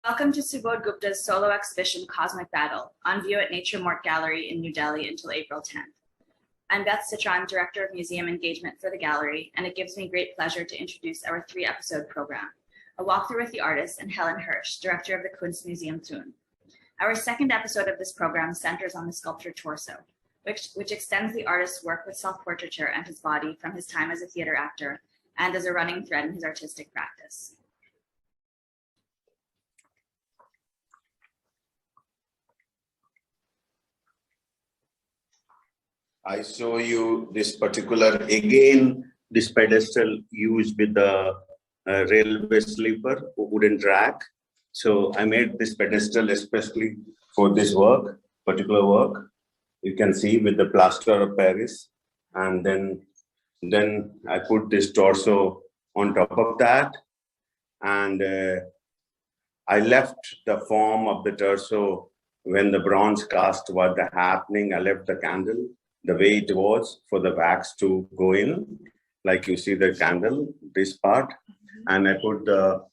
Welcome to Subodh Gupta's solo exhibition, Cosmic Battle, on view at Nature Morte Gallery in New Delhi until April 10th. I'm Beth Citron, Director of Museum Engagement for the gallery, and it gives me great pleasure to introduce our 3-episode program, a walkthrough with the artist and Helen Hirsch, Director of the Kunstmuseum Thun. Our second episode of this program centers on the sculpture torso, which extends the artist's work with self-portraiture and his body from his time as a theater actor and as a running thread in his artistic practice. I show you this particular, again, this pedestal used with the railway sleeper, wooden track. So I made this pedestal especially for this work, particular work. You can see with the plaster of Paris. And then I put this torso on top of that. And I left the form of the torso when the bronze cast was happening. I left the candle the way it was for the wax to go in, like you see the candle, this part, and I put the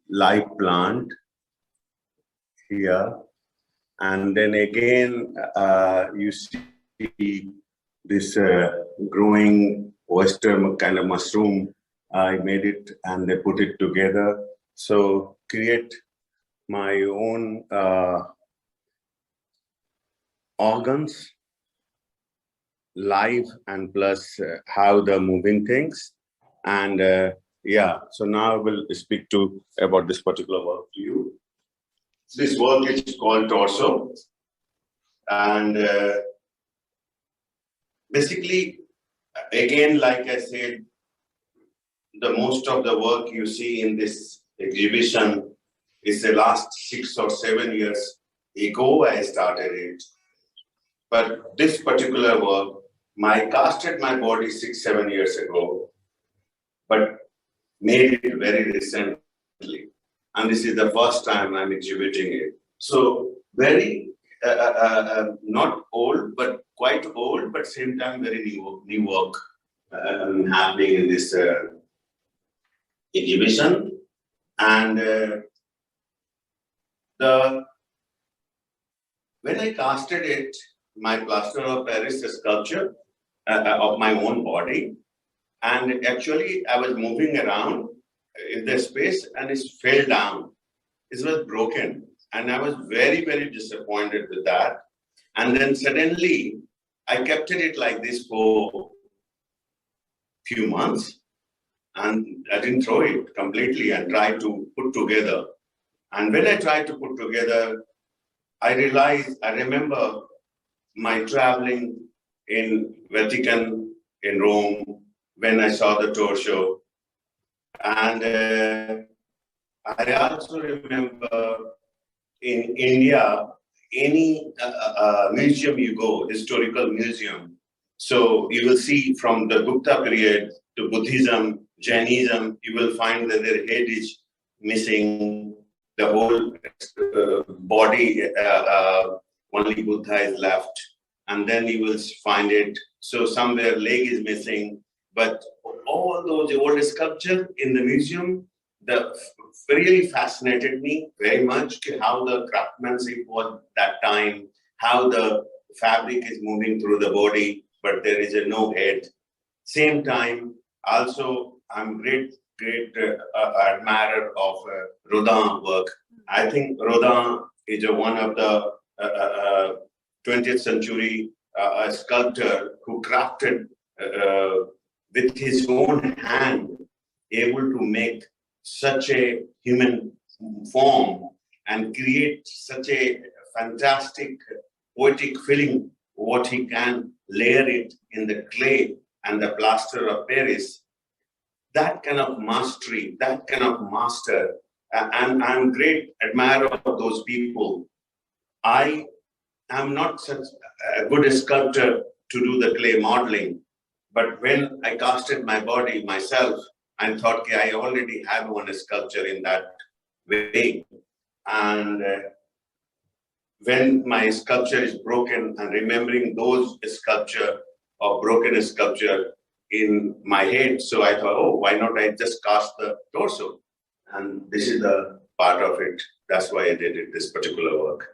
live plant here, and then again you see this growing oyster kind of mushroom. I made it and I put it together. So create my own organs, live and plus how the moving things. And yeah, so now I will speak about this particular work to you. This work is called Torso. And basically, again, like I said, the most of the work you see in this exhibition is the last 6 or 7 years ago I started it. But this particular work, I casted my body 6-7 years ago, but made it very recently. And this is the first time I'm exhibiting it. So very, not old, but quite old, but same time very new work happening in this exhibition. And when I casted it, my plaster of Paris sculpture of my own body, and actually I was moving around in the space and it fell down. It was broken, and I was very, very disappointed with that. And then suddenly I kept it like this for few months, and I didn't throw it completely and tried to put together. And when I tried to put together, I remember my traveling in Vatican in Rome when I saw the tour show. And I also remember in India, any museum you go, historical museum, so you will see from the Gupta period to Buddhism, Jainism, you will find that their head is missing, the whole body, only Buddha is left, and then you will find it. So somewhere leg is missing, but all those old sculptures in the museum, really fascinated me very much. How the craftsmanship was that time, how the fabric is moving through the body, but there is no head. Same time, also I'm great admirer of Rodin work. I think Rodin is one of the 20th century sculptor who crafted with his own hand, able to make such a human form and create such a fantastic poetic feeling, what he can layer it in the clay and the plaster of Paris. That kind of mastery, that kind of master, and I'm great admirer of those people. I am not such a good sculptor to do the clay modeling, but when I casted my body myself, I thought, okay, I already have one sculpture in that way. And when my sculpture is broken, and remembering those sculpture or broken sculpture in my head, so I thought, oh, why not I just cast the torso? And this is the part of it. That's why I did this particular work.